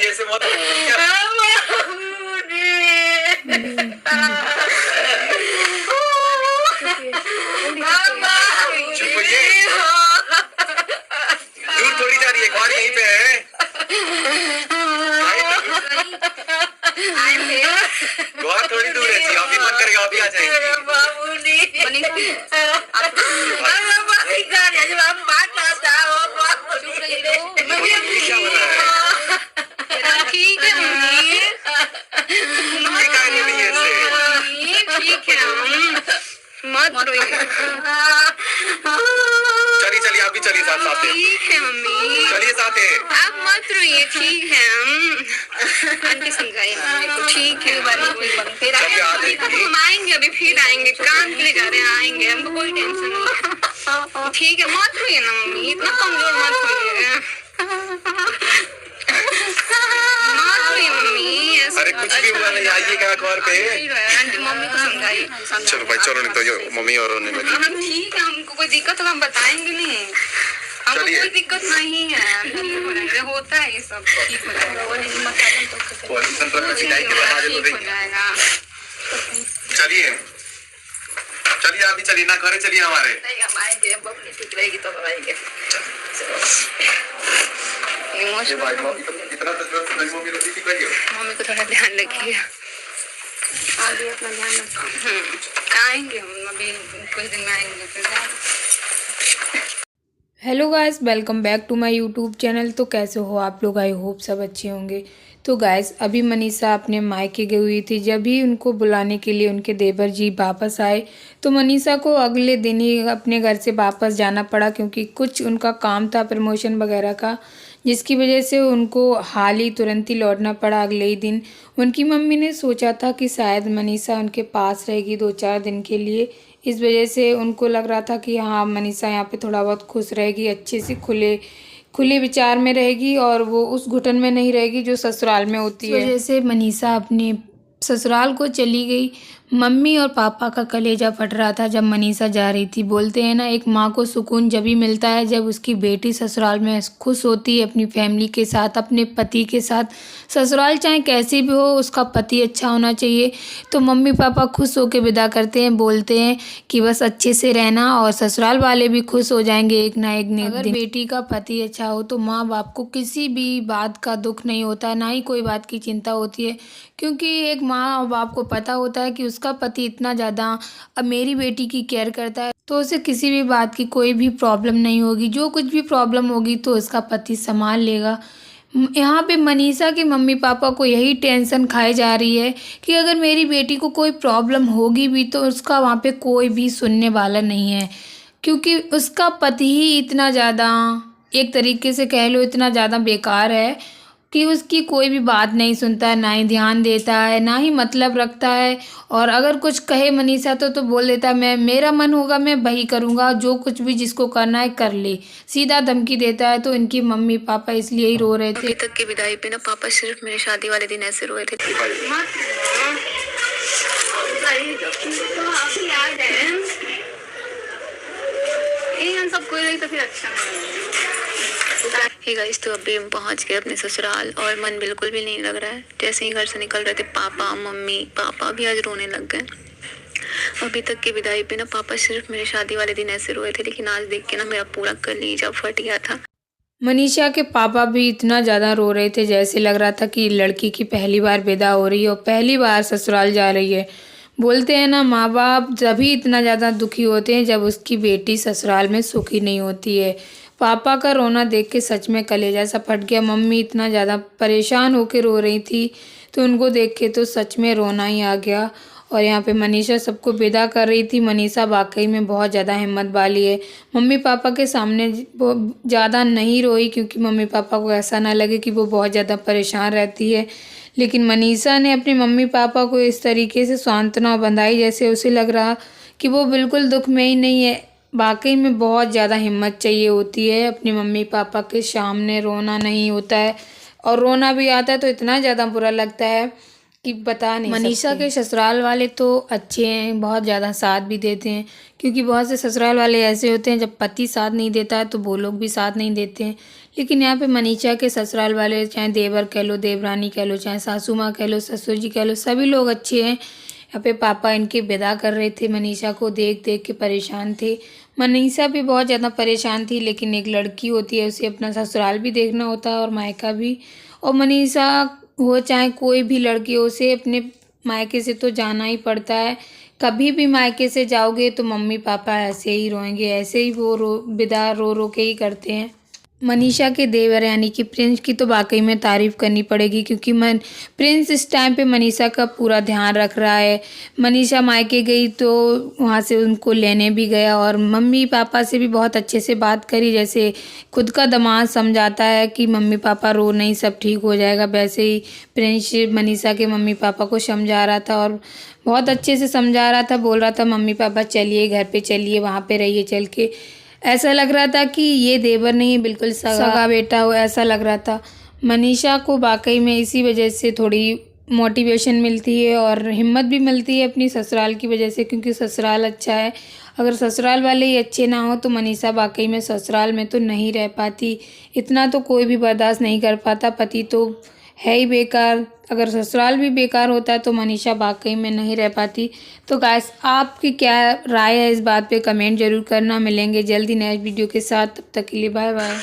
ऐसे मत चुप होइए। दूर थोड़ी जा रही है, घर यहीं पे है। घर थोड़ी दूर है, अभी मन करेगा अभी आ जाएंगे। क्या हो रहा है? ठीक है मम्मी, ये काय नहीं है ऐसे। ठीक है मत रोइए। चलिए चलिए, आप भी चलिए साथ साथ। ठीक है मम्मी, चलिए साथ। आप मत रोइए, ठीक है। आंटी समझाइए मम्मी को, ठीक है। फिर हम आएंगे, अभी फिर आएंगे, काम के लिए जा रहे हैं, आएंगे, हमको कोई टेंशन नहीं है। ठीक है, मत रोइए ना मम्मी, इतना कमजोर मत होइए। मत रोइए मम्मी। अरे कुछ भी हुआ नहीं, आइएगा घर पे। आंटी मम्मी को समझाइए। चलो भाई चलो, नहीं तो ये मम्मी और रोने लगी। हम ठीक है, हमको कोई दिक्कत हो हम बताएंगे नहीं, हमको चलिए। कोई दिक्कत नहीं है, ठीक हो जाएगा, होता है ये सब, ठीक हो जाएगा। पोजीशन पर पिटाई के बाद आगे तो ठीक हो जाएगा। चलिए चलिए, आप भी चलिए ना, घरे चलिए हमारे। नहीं, हम आएंगे, बबली ठीक रहेगी तो आएंगे। ये भाई इतना तजुर्बा मेरी मम्मी रोटी थी कहियो। मम्मी को थोड़ा ध्यान रखिए, आगे अपना ध्यान रखिए। आएंगे हम अभी कुछ दिन में, आएंगे फिर जाएंगे। Hello guys, welcome back to my YouTube channel. तो कैसे हो आप लोग? आई होप सब अच्छे होंगे। तो गाइस, अभी मनीषा अपने मायके गई हुई थी। जब भी उनको बुलाने के लिए उनके देवर जी वापस आए तो मनीषा को अगले दिन ही अपने घर से वापस जाना पड़ा, क्योंकि कुछ उनका काम था प्रमोशन वगैरह का, जिसकी वजह से उनको हाल ही तुरंत ही लौटना पड़ा अगले ही दिन। उनकी मम्मी ने सोचा था कि शायद मनीषा उनके पास रहेगी 2-4 दिन के लिए, इस वजह से उनको लग रहा था कि हाँ मनीषा यहाँ पे थोड़ा बहुत खुश रहेगी, अच्छे से खुले विचार में रहेगी और वो उस घुटन में नहीं रहेगी जो ससुराल में होती है। इस वजह से मनीषा अपने ससुराल को चली गई। मम्मी और पापा का कलेजा फट रहा था जब मनीषा जा रही थी। बोलते हैं ना, एक माँ को सुकून जब ही मिलता है जब उसकी बेटी ससुराल में खुश होती है अपनी फैमिली के साथ, अपने पति के साथ। ससुराल चाहे कैसी भी हो, उसका पति अच्छा होना चाहिए। तो मम्मी पापा खुश होकर विदा करते हैं, बोलते हैं कि बस अच्छे से रहना और ससुराल वाले भी खुश हो जाएंगे एक ना एक दिन। अगर बेटी का पति अच्छा हो तो माँ बाप को किसी भी बात का दुख नहीं होता, ना ही कोई बात की चिंता होती है, क्योंकि एक माँ और बाप को पता होता है कि उसका पति इतना ज़्यादा अब मेरी बेटी की केयर करता है तो उसे किसी भी बात की कोई भी प्रॉब्लम नहीं होगी। जो कुछ भी प्रॉब्लम होगी तो उसका पति संभाल लेगा। यहाँ पे मनीषा के मम्मी पापा को यही टेंशन खाई जा रही है कि अगर मेरी बेटी को कोई प्रॉब्लम होगी भी तो उसका वहाँ पे कोई भी सुनने वाला नहीं है, क्योंकि उसका पति ही इतना ज़्यादा, एक तरीके से कह लो इतना ज़्यादा बेकार है कि उसकी कोई भी बात नहीं सुनता है, ना ही ध्यान देता है, ना ही मतलब रखता है। और अगर कुछ कहे मनीषा तो बोल देता है मैं, मेरा मन होगा मैं वही करूँगा, जो कुछ भी जिसको करना है कर ले, सीधा धमकी देता है। तो इनकी मम्मी पापा इसलिए ही रो रहे थे। अभी तक की विदाई पे ना पापा सिर्फ मेरी शादी वाले दिन ऐसे रोए थे। सब कोई रही तो फिर अच्छा। हे गाइस, तो अभी हम पहुंच गए अपने ससुराल और मन बिल्कुल भी नहीं लग रहा है। जैसे ही घर से निकल रहे थे पापा मम्मी पापा भी आज रोने लग गए। अभी तक की विदाई पे ना पापा सिर्फ मेरी शादी वाले दिन ऐसे रोए थे, लेकिन आज देख के ना मेरा पूरा कलेजा फट गया था। मनीषा के पापा भी इतना ज़्यादा रो रहे थे, जैसे लग रहा था कि लड़की की पहली बार विदा हो रही है और पहली बार ससुराल जा रही है। बोलते हैं ना, माँ बाप तभी इतना ज़्यादा दुखी होते हैं जब उसकी बेटी ससुराल में सुखी नहीं होती है। पापा का रोना देख के सच में कलेजा सा फट गया। मम्मी इतना ज़्यादा परेशान होकर रो रही थी तो उनको देख के तो सच में रोना ही आ गया। और यहाँ पे मनीषा सबको विदा कर रही थी। मनीषा वाकई में बहुत ज़्यादा हिम्मत वाली है। मम्मी पापा के सामने वो ज़्यादा नहीं रोई, क्योंकि मम्मी पापा को ऐसा ना लगे कि वो बहुत ज़्यादा परेशान रहती है। लेकिन मनीषा ने अपने मम्मी पापा को इस तरीके से सांत्वना बंधाई जैसे उसे लग रहा कि वो बिल्कुल दुख में ही नहीं है। वाकई में बहुत ज़्यादा हिम्मत चाहिए होती है। अपने मम्मी पापा के सामने रोना नहीं होता है, और रोना भी आता है तो इतना ज़्यादा बुरा लगता है कि बता नहीं मनीषा सकते। के ससुराल वाले तो अच्छे हैं, बहुत ज़्यादा साथ भी देते हैं, क्योंकि बहुत से ससुराल वाले ऐसे होते हैं जब पति साथ नहीं देता है तो वो लोग भी साथ नहीं देते हैं। लेकिन यहाँ पे मनीषा के ससुराल वाले, चाहे देवर कह लो, देवरानी कह लो, चाहे सासू माँ कह लो, ससुर जी कह लो, सभी लोग अच्छे हैं। यहाँ पे पापा इनके विदा कर रहे थे, मनीषा को देख देख के परेशान थे। मनीषा भी बहुत ज़्यादा परेशान थी, लेकिन एक लड़की होती है, उसे अपना ससुराल भी देखना होता है और मायका भी। और मनीषा हो चाहे कोई भी लड़की हो, उसे अपने मायके से तो जाना ही पड़ता है। कभी भी मायके से जाओगे तो मम्मी पापा ऐसे ही रोएंगे, ऐसे ही वो विदा रो रो के ही करते हैं। मनीषा के देवर यानी कि प्रिंस की तो वाकई में तारीफ़ करनी पड़ेगी, क्योंकि प्रिंस इस टाइम पे मनीषा का पूरा ध्यान रख रहा है। मनीषा मायके गई तो वहाँ से उनको लेने भी गया और मम्मी पापा से भी बहुत अच्छे से बात करी, जैसे खुद का दामाद समझाता है कि मम्मी पापा रो नहीं, सब ठीक हो जाएगा, वैसे ही प्रिंस मनीषा के मम्मी पापा को समझा रहा था और बहुत अच्छे से समझा रहा था। बोल रहा था मम्मी पापा चलिए घर पे, चलिए वहाँ पे रहिए चल के। ऐसा लग रहा था कि ये देवर नहीं बिल्कुल सगा बेटा हो, ऐसा लग रहा था। मनीषा को वाकई में इसी वजह से थोड़ी मोटिवेशन मिलती है और हिम्मत भी मिलती है अपनी ससुराल की वजह से, क्योंकि ससुराल अच्छा है। अगर ससुराल वाले ही अच्छे ना हो तो मनीषा वाकई में ससुराल में तो नहीं रह पाती। इतना तो कोई भी बर्दाश्त नहीं कर पाता, पति तो है ही बेकार, अगर ससुराल भी बेकार होता है तो मनीषा वाकई में नहीं रह पाती। तो गाइस, आपकी क्या राय है इस बात पे कमेंट जरूर करना। मिलेंगे जल्दी नेक्स्ट वीडियो के साथ, तब तक के लिए बाय बाय।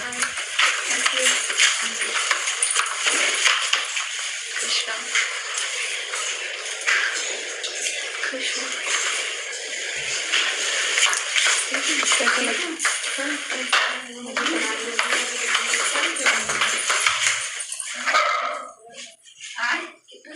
कितना